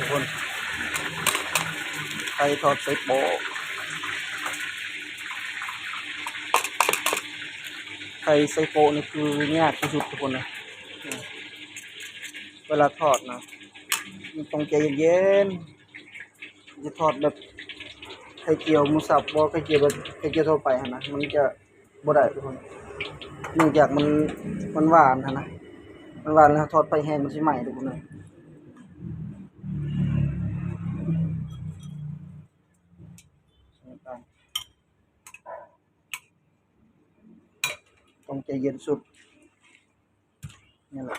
คนไข่ทอดใส่โป๊ะไข่ใส่โป๊ะนี่คือยากที่สุดทุกคนนะเวลาทอดนะมันต้องใจเย็นๆจะทอดแบบไข่เจียวหมูสับบ่ไข่เจียวแบบไข่เจียวทั่วไปนะมันจะบ่ได้ทุกคนเนื่องจากมันหวานนะมันหวานแล้วทอดไปแห้งมันสิไหม้ทุกคนเลยต้องใจเย็นสุดนี่แหละ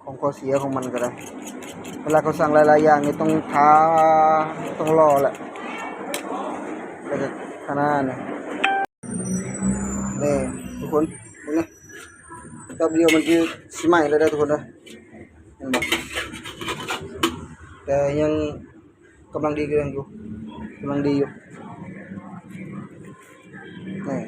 ของข้อเสียของมันก็ได้เวลาเขาสั่งหลายๆอย่างนี่ต้องท้าต้องรอแหละแล้วก็ขนาดนี่ทุกคนนี่แป๊บเดียวมันคือสิไหม้เลยได้ทุกคนนะเห็นบ่แต่ยังกำลังดีอยู่กำลังดีอยู่นี่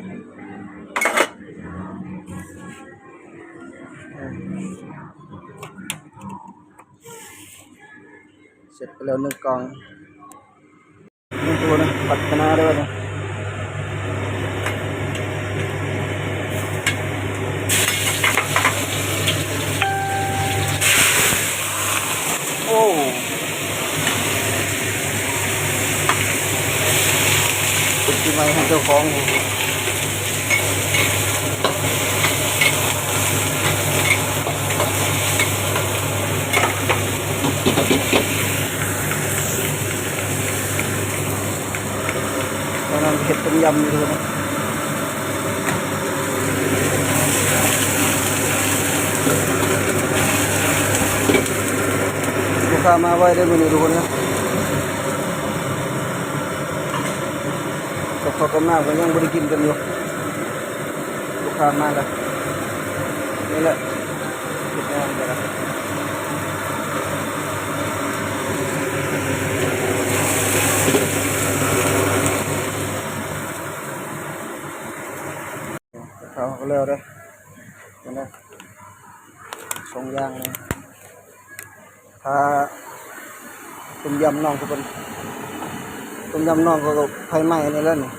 เสร็จไปแล้ว1กล่องนี่ทุกคนนะผัดคะน้าด้วยนะโอ้เป็นที่ไม่ให้เจ้าของตอนนั้นเห็ดต้มยำอยู่นะลูกค้ามาไว้ได้มื้อนี้ทุกคนนะกับข้าวต้มน้ำก็ยังไม่ได้กินกันอยู่ลูกค้ามาแล้วนี่แหละติดงานกันแล้วเขาก็เร็วเลยเห็นไหม2อย่างเลยถ้าต้มยำน้องก็เป็นต้มยำน้องก็ไฟไหม้นี่แล้วนี่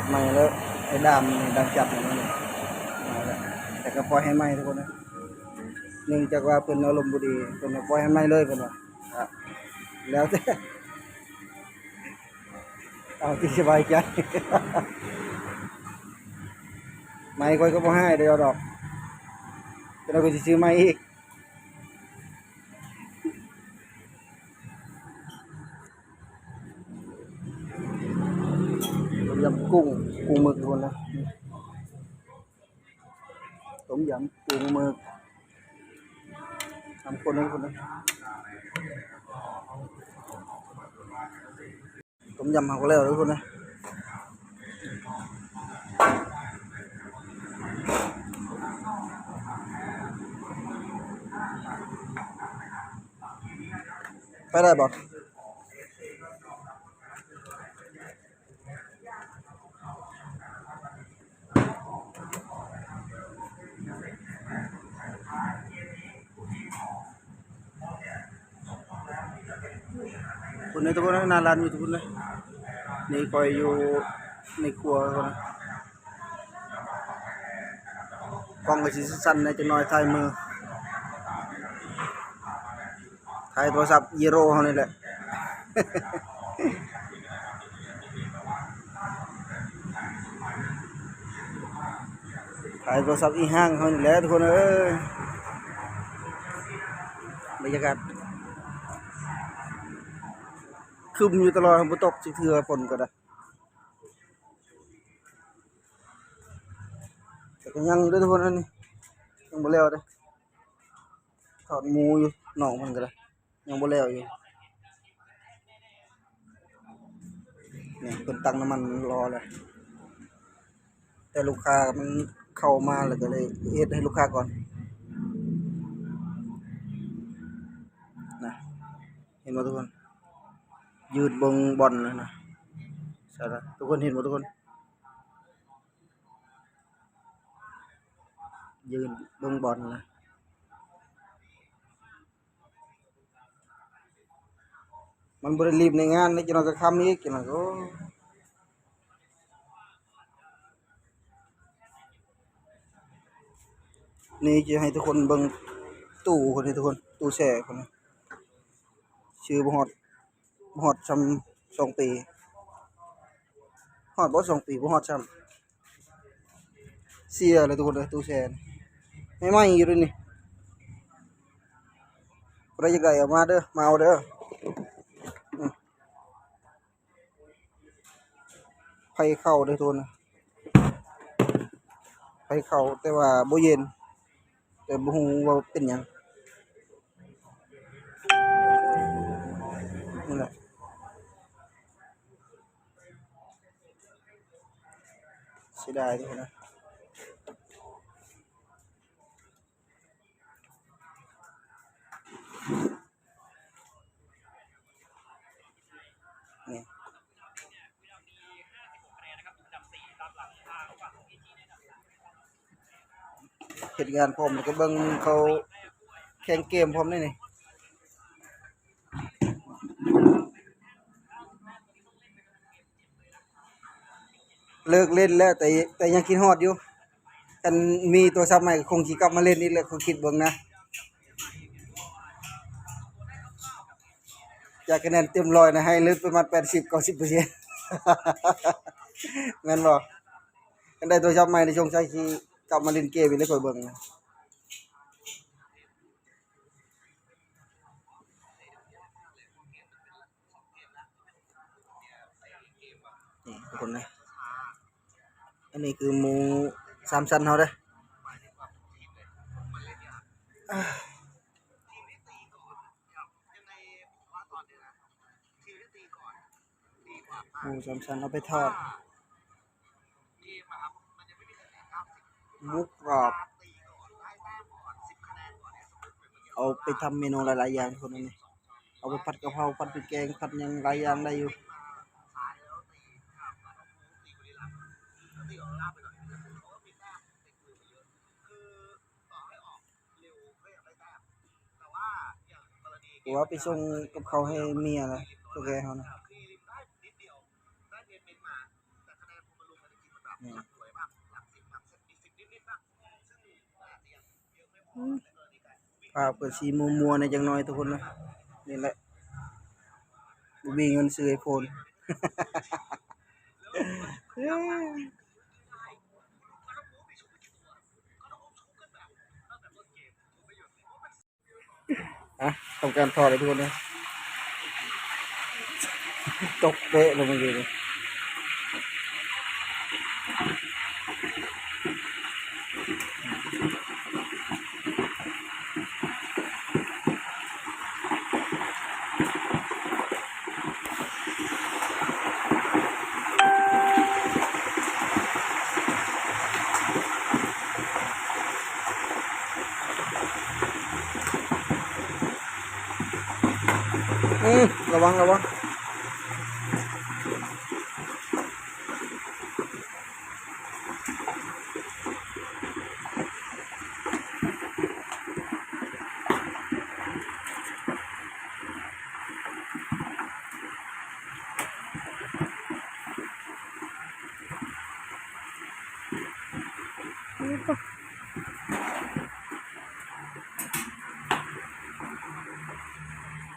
ไหม้แล้วไอ้ดำจับอย่างนี้แต่ก็ปล่อยให้ไหม้ทุกคนนะเนื่องจากว่าเป็นอารมณ์บุรีเป็นปล่อยให้ไหม้เลยเป็นว่าแล้วแต่เอาที่สบายใจไหม้ค่อยก็พอให้เดี๋ยวดอกแต่เราก็จะซื้อไหม้อีกต้มยำกุ้งหมึกทุกคนนะต้มยำกุ้งหมึกทำคนนั้นคนนั้นต้มยำหักแล้วทุกคนนะไปได้บ่คนในทุกคนนะนาร้านอยู่ทุกคนเลยนี่คอยอยู่ในครัวคนกล้องก็สิสั้นในจะน้อยถ่ายมือถ่ายโทรศัพท์ยีโร่เขานี่แหละถ่ายโทรศัพท์อีห้างเขานี่แหละทุกคนเอ้ยบรรยากาศคึมอยู่ตลอดฝนตกสิเทือฝนก็ได้แต่ก็ยังด้วยทุกคนอันนี้ยังบ่แล้วเด้ทอดหมูอยู่หนองมันก็ได้ยังบ่แล้วอยู่เนี่ยเพิ่นตั้งน้ำมันรอเลยแต่ลูกค้ามันเข้ามาแล้วก็เลยเฮ็ดให้ลูกค้าก่อนนะเห็นบ่ทุกคนยืดเบิ่งบอลเลยนะใช่ละทุกคนเห็นบ่ทุกคนยืนเบิ่งบอลนะ มันบ่ได้รีบในงานนี่จังหน่อยก็ค่ำอีกจังหน่อยโอ้นี่จะให้ทุกคนเบิ่งตู้คนนี้ทุกคนตู้แช่คนนี้ชื่อบ่ฮอดซ้ำ2 ปีฮอดบ่2 ปีบ่ฮอดซ้ำเสียเลยทุกคนเด้อตู้แช่นี่ใหม่ๆอยู่เลยนี่ใครอยากได้เอามาเด้อมาเอาเด้ออืมไผเข้าเด้อทุกคนไผเข้าแต่ว่าบ่เย็นแต่บ่ฮู้ว่าเป็นหยังนั่นแหละเสียดายทุกคนนะนี่เฮ็ดงานพร้อมแล้วก็เบิ่งเขาแข่งเกมพร้อมนี่นี่เลิกเล่นแล้วแต่ยังคิดฮอดอยู่คันมีโทรศัพท์ใหม่ก็คงสิกลับมาเล่นอีกแหละคงคิดเบิ่งนะจากคะแนนเต็ม100นะให้เหลือประมาณ80-90% แม่นบ่คันได้โทรศัพท์ใหม่นี่สงสัยสิกลับมาเล่นเกมอีกแล้วค่อยเบิ่งนะนี่ทุกคนนะอันนี้คือหมู3ชั้นเฮาเด้ออ่าหมู3ชั้นเอาไปทอดหมูกรอบเอาไปทำเมนูหลายๆอย่างทุกคนอันนี้เอาไปผัดกะเพราผัดพริกแกงผัดหยังหลายอย่างได้อยู่หรือว่าไปส่งกับเขาวให้เมียล่ะตัวแกเฮานะนี่ภาพก็สิมัวๆหน่อยจักหน่อยทุกคนนะนี่แหละบ่มีเงินซื้อ iPhone อะทำการถอดเลยทุกคนนะตกเป๊ะเลยเมื่อกี้นี่ระวังระวัง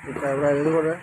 ติดใจอะไรเลยทุกคนเลย